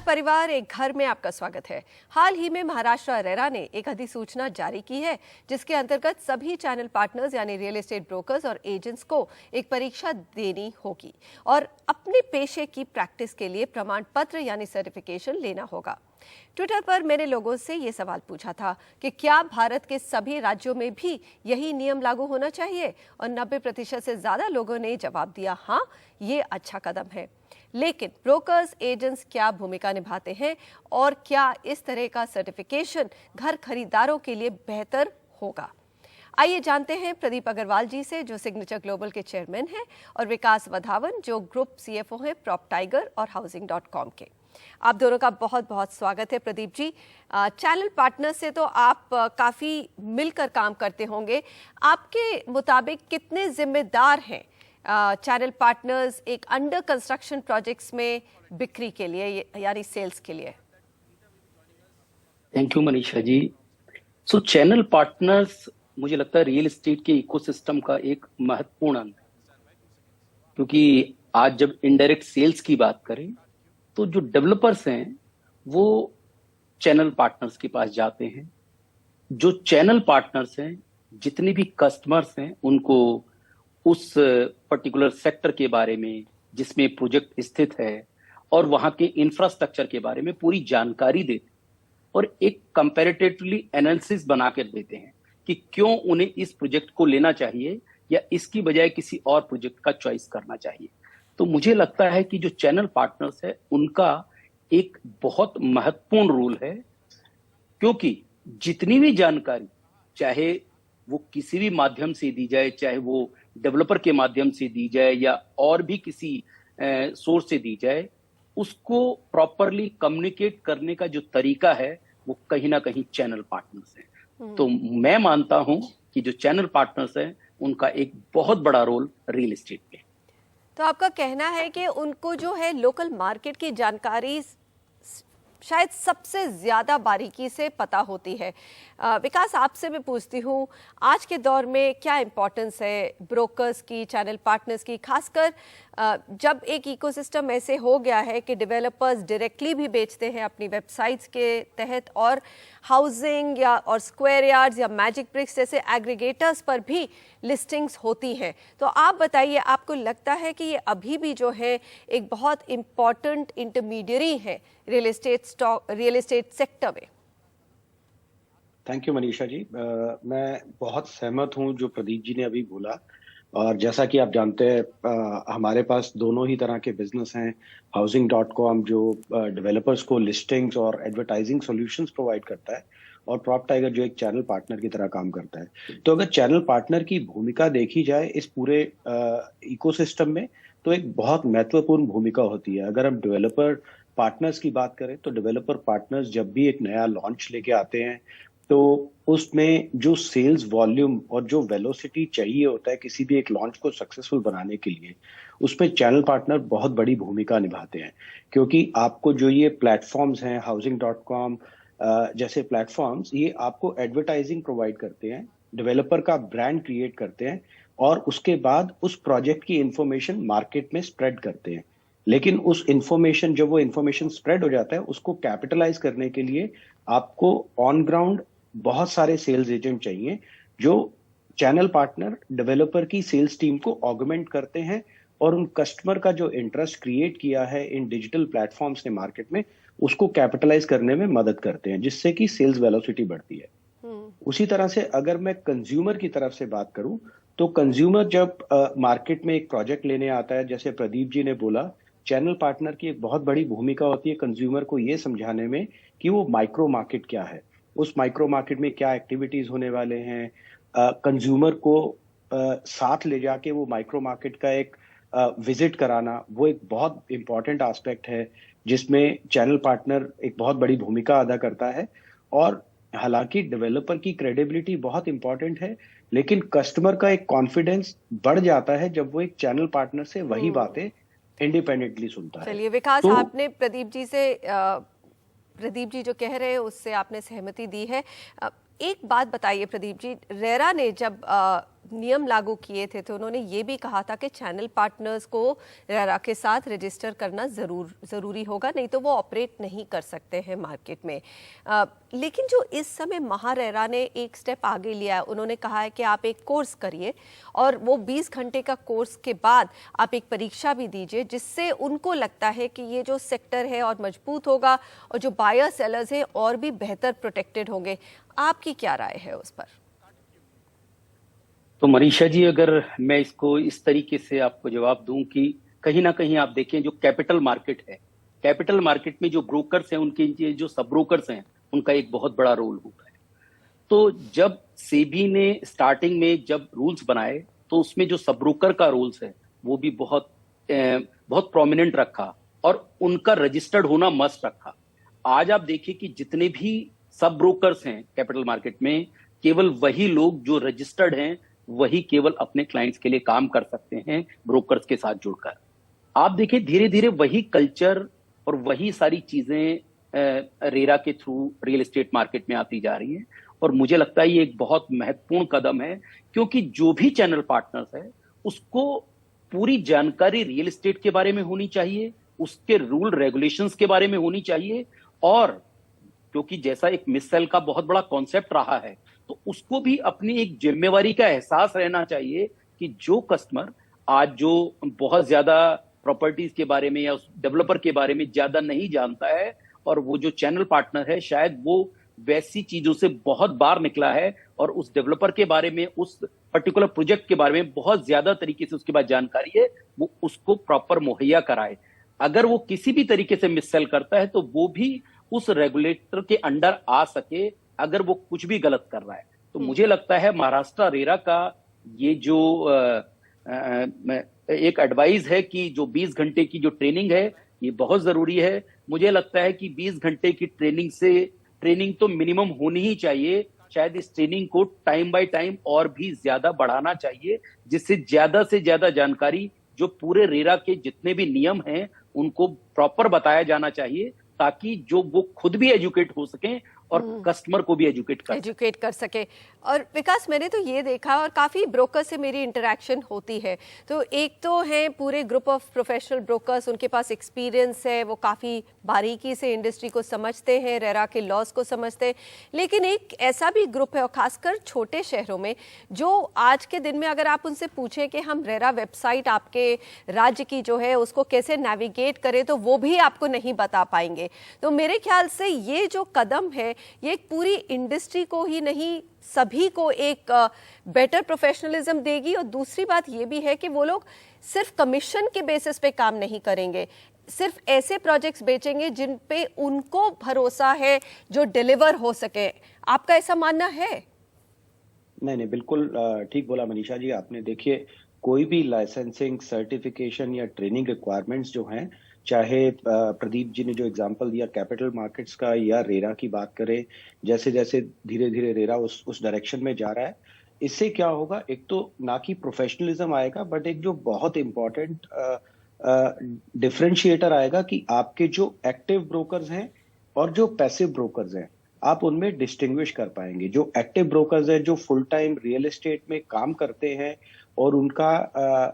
परिवार, एक घर में आपका स्वागत है। हाल ही में महाराष्ट्र रेरा ने एक अधिसूचना जारी की है जिसके अंतर्गत सभी चैनल पार्टनर्स यानी रियल एस्टेट ब्रोकर्स और एजेंट्स को एक परीक्षा देनी होगी और अपने पेशे की प्रैक्टिस के लिए प्रमाण पत्र यानी सर्टिफिकेशन लेना होगा। ट्विटर पर मैंने लोगों से ये सवाल पूछा था कि क्या भारत के सभी राज्यों में भी यही नियम लागू होना चाहिए और 90% से ज्यादा लोगों ने जवाब दिया हाँ, ये अच्छा कदम है। लेकिन ब्रोकर्स एजेंट्स क्या भूमिका निभाते हैं और क्या इस तरह का सर्टिफिकेशन घर खरीदारों के लिए बेहतर होगा? आइए जानते हैं प्रदीप अग्रवाल जी से, जो सिग्नेचर ग्लोबल के चेयरमैन हैं, और विकास वधावन, जो ग्रुप सीएफओ हैं PropTiger और Housing.com के। आप दोनों का बहुत बहुत स्वागत है। प्रदीप जी, चैनल पार्टनर से तो आप काफ़ी मिलकर काम करते होंगे। आपके मुताबिक कितने जिम्मेदार हैं चैनल पार्टनर्स एक अंडर कंस्ट्रक्शन प्रोजेक्ट्स में बिक्री के लिए यानी सेल्स के लिए? Thank you Manisha ji. So channel partners मुझे लगता है रियल एस्टेट के इकोसिस्टम का एक महत्वपूर्ण अंग है, क्योंकि आज जब इनडायरेक्ट सेल्स की बात करें तो जो डेवलपर्स हैं वो चैनल पार्टनर्स के पास जाते हैं। जो चैनल पार्टनर्स हैं, जितने भी कस्टमर्स हैं, उनको उस पर्टिकुलर सेक्टर के बारे में जिसमें प्रोजेक्ट स्थित है और वहां के इंफ्रास्ट्रक्चर के बारे में पूरी जानकारी देते हैं और एक कंपैरेटिवली एनालिसिस बनाकर देते हैं कि क्यों उन्हें इस प्रोजेक्ट को लेना चाहिए या इसकी बजाय किसी और प्रोजेक्ट का चॉइस करना चाहिए। तो मुझे लगता है कि जो चैनल पार्टनर्स है उनका एक बहुत महत्वपूर्ण रोल है, क्योंकि जितनी भी जानकारी, चाहे वो किसी भी माध्यम से दी जाए, चाहे वो डेवलपर के माध्यम से दी जाए या और भी किसी सोर्स से दी जाए, उसको प्रॉपरली कम्युनिकेट करने का जो तरीका है वो कहीं ना कहीं चैनल पार्टनर्स है। तो मैं मानता हूं कि जो चैनल पार्टनर्स है उनका एक बहुत बड़ा रोल रियल एस्टेट पे। तो आपका कहना है कि उनको जो है लोकल मार्केट की जानकारी शायद सबसे ज्यादा बारीकी से पता होती है। विकास, आपसे मैं पूछती हूँ, आज के दौर में क्या इम्पोर्टेंस है ब्रोकर्स की, चैनल पार्टनर्स की, खासकर जब एक इकोसिस्टम ऐसे हो गया है कि डेवलपर्स डायरेक्टली भी बेचते हैं अपनी वेबसाइट्स के तहत और हाउसिंग या और स्क्वायर यार्ड्स या मैजिक ब्रिक्स जैसे एग्रीगेटर्स पर भी लिस्टिंग्स होती हैं। तो आप बताइए, आपको लगता है कि ये अभी भी जो है एक बहुत इम्पॉर्टेंट इंटरमीडियरी है रियल एस्टेट सेक्टर में? थैंक यू मनीषा जी। मैं बहुत सहमत हूं जो प्रदीप जी ने अभी बोला, और जैसा कि आप जानते हैं हमारे पास दोनों ही तरह के बिजनेस हैं। Housing.com जो डेवलपर्स को लिस्टिंग्स और एडवर्टाइजिंग सॉल्यूशंस प्रोवाइड करता है, और PropTiger जो एक चैनल पार्टनर की तरह काम करता है। तो अगर चैनल पार्टनर की भूमिका देखी जाए इस पूरे इकोसिस्टम में, तो एक बहुत महत्वपूर्ण भूमिका होती है। अगर हम डेवलपर पार्टनर्स की बात करें तो डेवलपर पार्टनर्स जब भी एक नया लॉन्च लेके आते हैं तो उसमें जो सेल्स वॉल्यूम और जो वेलोसिटी चाहिए होता है किसी भी एक लॉन्च को सक्सेसफुल बनाने के लिए, उसमें चैनल पार्टनर बहुत बड़ी भूमिका निभाते हैं। क्योंकि आपको जो ये प्लेटफॉर्म्स हैं, Housing.com जैसे प्लेटफॉर्म्स, ये आपको एडवर्टाइजिंग प्रोवाइड करते हैं, डेवलपर का ब्रांड क्रिएट करते हैं और उसके बाद उस प्रोजेक्ट की इंफॉर्मेशन मार्केट में स्प्रेड करते हैं। लेकिन उस इंफॉर्मेशन, जब वो इंफॉर्मेशन स्प्रेड हो जाता है, उसको कैपिटलाइज करने के लिए आपको ऑन ग्राउंड बहुत सारे सेल्स एजेंट चाहिए, जो चैनल पार्टनर डेवलपर की सेल्स टीम को ऑगमेंट करते हैं और उन कस्टमर का जो इंटरेस्ट क्रिएट किया है इन डिजिटल प्लेटफॉर्म्स ने मार्केट में, उसको कैपिटलाइज करने में मदद करते हैं, जिससे कि सेल्स वेलोसिटी बढ़ती है। उसी तरह से अगर मैं कंज्यूमर की तरफ से बात करूं, तो कंज्यूमर जब मार्केट में एक प्रोजेक्ट लेने आता है, जैसे प्रदीप जी ने बोला, चैनल पार्टनर की एक बहुत बड़ी भूमिका होती है कंज्यूमर को ये समझाने में कि वो माइक्रो मार्केट क्या है, उस माइक्रो मार्केट में क्या एक्टिविटीज होने वाले हैं। कंज्यूमर को साथ ले जाके वो माइक्रो मार्केट का एक विजिट कराना, वो एक बहुत इंपॉर्टेंट एस्पेक्ट है जिसमें चैनल पार्टनर एक बहुत बड़ी भूमिका अदा करता है। और हालांकि डेवलपर की क्रेडिबिलिटी बहुत इंपॉर्टेंट है, लेकिन कस्टमर का एक कॉन्फिडेंस बढ़ जाता है जब वो एक चैनल पार्टनर से वही बातें इंडिपेंडेंटली सुनता है। चलिए विकास, तो आपने प्रदीप जी जो कह रहे हैं उससे आपने सहमति दी है। एक बात बताइए प्रदीप जी, रेरा ने जब नियम लागू किए थे तो उन्होंने ये भी कहा था कि चैनल पार्टनर्स को रेरा के साथ रजिस्टर करना ज़रूरी होगा, नहीं तो वो ऑपरेट नहीं कर सकते हैं मार्केट में। लेकिन जो इस समय महारेरा ने एक स्टेप आगे लिया है, उन्होंने कहा है कि आप एक कोर्स करिए और वो 20 घंटे का कोर्स के बाद आप एक परीक्षा भी दीजिए, जिससे उनको लगता है कि ये जो सेक्टर है और मजबूत होगा और जो बायर सेलर्स हैं और भी बेहतर प्रोटेक्टेड होंगे। आपकी क्या राय है उस पर? तो मनीषा जी, अगर मैं इसको इस तरीके से आपको जवाब दूं कि कहीं ना कहीं आप देखें, जो कैपिटल मार्केट है, कैपिटल मार्केट में जो ब्रोकर्स हैं, उनके जो सब ब्रोकर्स हैं, उनका एक बहुत बड़ा रोल होता है। तो जब सेबी ने स्टार्टिंग में जब रूल्स बनाए तो उसमें जो सब ब्रोकर का रूल्स है वो भी बहुत प्रोमिनेंट रखा और उनका रजिस्टर्ड होना मस्ट रखा। आज आप देखिए कि जितने भी सब ब्रोकर्स हैं कैपिटल मार्केट में, केवल वही लोग जो रजिस्टर्ड हैं वही केवल अपने क्लाइंट्स के लिए काम कर सकते हैं ब्रोकर्स के साथ जुड़कर। आप देखिए धीरे धीरे वही कल्चर और वही सारी चीजें रेरा के थ्रू रियल एस्टेट मार्केट में आती जा रही हैं और मुझे लगता है ये एक बहुत महत्वपूर्ण कदम है, क्योंकि जो भी चैनल पार्टनर्स है उसको पूरी जानकारी रियल एस्टेट के बारे में होनी चाहिए, उसके रूल रेगुलेशंस के बारे में होनी चाहिए। और क्योंकि जैसा एक मिस सेल का बहुत बड़ा कॉन्सेप्ट रहा है, तो उसको भी अपनी एक जिम्मेवारी का एहसास रहना चाहिए कि जो कस्टमर आज जो बहुत ज्यादा प्रॉपर्टीज के बारे में या उस डेवलपर के बारे में ज्यादा नहीं जानता है, और वो जो चैनल पार्टनर है शायद वो वैसी चीजों से बहुत बार निकला है और उस डेवलपर के बारे में, उस पर्टिकुलर प्रोजेक्ट के बारे में बहुत ज्यादा तरीके से उसके पास जानकारी है, वो उसको प्रॉपर मुहैया कराए। अगर वो किसी भी तरीके से मिस सेल करता है तो वो भी उस रेगुलेटर के अंडर आ सके अगर वो कुछ भी गलत कर रहा है। तो मुझे लगता है महाराष्ट्र रेरा का ये जो एक एडवाइस है कि जो 20 घंटे की जो ट्रेनिंग है ये बहुत जरूरी है। मुझे लगता है कि 20 घंटे की ट्रेनिंग तो मिनिमम होनी ही चाहिए। शायद इस ट्रेनिंग को टाइम बाय टाइम और भी ज्यादा बढ़ाना चाहिए, जिससे ज्यादा से ज्यादा जानकारी जो पूरे रेरा के जितने भी नियम हैं उनको प्रॉपर बताया जाना चाहिए, ताकि जो वो खुद भी एजुकेट हो सकें और कस्टमर को भी एजुकेट कर सके। और विकास, मैंने तो ये देखा और काफ़ी ब्रोकर से मेरी इंटरेक्शन होती है, तो एक तो है पूरे ग्रुप ऑफ प्रोफेशनल ब्रोकर्स, उनके पास एक्सपीरियंस है, वो काफ़ी बारीकी से इंडस्ट्री को समझते हैं, रेरा के लॉज को समझते हैं। लेकिन एक ऐसा भी ग्रुप है, और खासकर छोटे शहरों में, जो आज के दिन में अगर आप उनसे पूछें कि हम रेरा वेबसाइट आपके राज्य की जो है उसको कैसे नेविगेट करें, तो वो भी आपको नहीं बता पाएंगे। तो मेरे ख्याल से ये जो कदम है ये एक पूरी इंडस्ट्री को ही नहीं, सभी को एक बेटर प्रोफेशनलिज्म देगी। और दूसरी बात ये भी है कि वो लोग सिर्फ कमीशन के बेसिस पे काम नहीं करेंगे, सिर्फ ऐसे प्रोजेक्ट्स बेचेंगे जिन पे उनको भरोसा है, जो डिलीवर हो सके। आपका ऐसा मानना है? नहीं, बिल्कुल ठीक बोला मनीषा जी आपने। देखिए, कोई भी लाइसेंसिंग, सर्टिफिकेशन या ट्रेनिंग रिक्वायरमेंट्स जो हैं, चाहे प्रदीप जी ने जो एग्जांपल दिया कैपिटल मार्केट्स का या रेरा की बात करें, जैसे जैसे धीरे धीरे रेरा उस डायरेक्शन में जा रहा है, इससे क्या होगा, एक तो ना कि प्रोफेशनलिज्म आएगा, बट एक जो बहुत इंपॉर्टेंट डिफरेंशिएटर आएगा कि आपके जो एक्टिव ब्रोकर्स हैं और जो पैसिव ब्रोकर्स हैं, आप उनमें डिस्टिंग्विश कर पाएंगे। जो एक्टिव ब्रोकर्स हैं, जो फुल टाइम रियल एस्टेट में काम करते हैं और उनका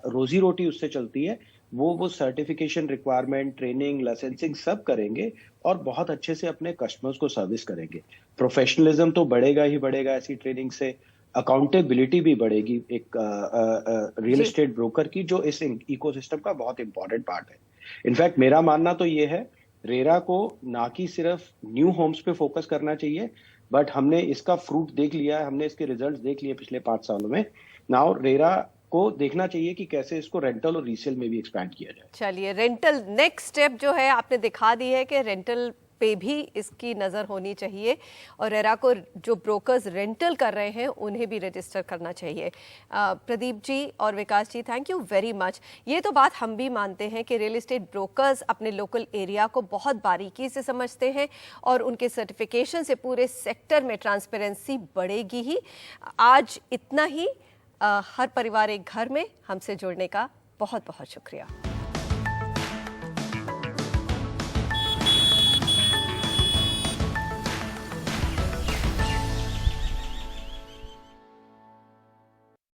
रोजी रोटी उससे चलती है, वो सर्टिफिकेशन रिक्वायरमेंट, ट्रेनिंग, लाइसेंसिंग सब करेंगे और बहुत अच्छे से अपने कस्टमर्स को सर्विस करेंगे। प्रोफेशनलिज्म तो बढ़ेगा ही बढ़ेगा ऐसी ट्रेनिंग से, अकाउंटेबिलिटी भी बढ़ेगी एक रियल एस्टेट ब्रोकर की, जो इस इकोसिस्टम का बहुत इंपॉर्टेंट पार्ट है। इनफैक्ट मेरा मानना तो ये है, रेरा को ना कि सिर्फ न्यू होम्स पे फोकस करना चाहिए, बट हमने इसका फ्रूट देख लिया है, हमने इसके रिजल्ट्स देख लिए पिछले 5 सालों में। नाउ रेरा को देखना चाहिए कि कैसे इसको रेंटल और रीसेल में भी एक्सपैंड किया जाए। चलिए, रेंटल नेक्स्ट स्टेप जो है आपने दिखा दी है कि रेंटल पे भी इसकी नज़र होनी चाहिए, और रेरा को जो ब्रोकर्स रेंटल कर रहे हैं उन्हें भी रजिस्टर करना चाहिए। प्रदीप जी और विकास जी, थैंक यू वेरी मच। ये तो बात हम भी मानते हैं कि रियल एस्टेट ब्रोकर्स अपने लोकल एरिया को बहुत बारीकी से समझते हैं और उनके सर्टिफिकेशन से पूरे सेक्टर में ट्रांसपेरेंसी बढ़ेगी ही। आज इतना ही। हर परिवार एक घर में हमसे जुड़ने का बहुत बहुत शुक्रिया।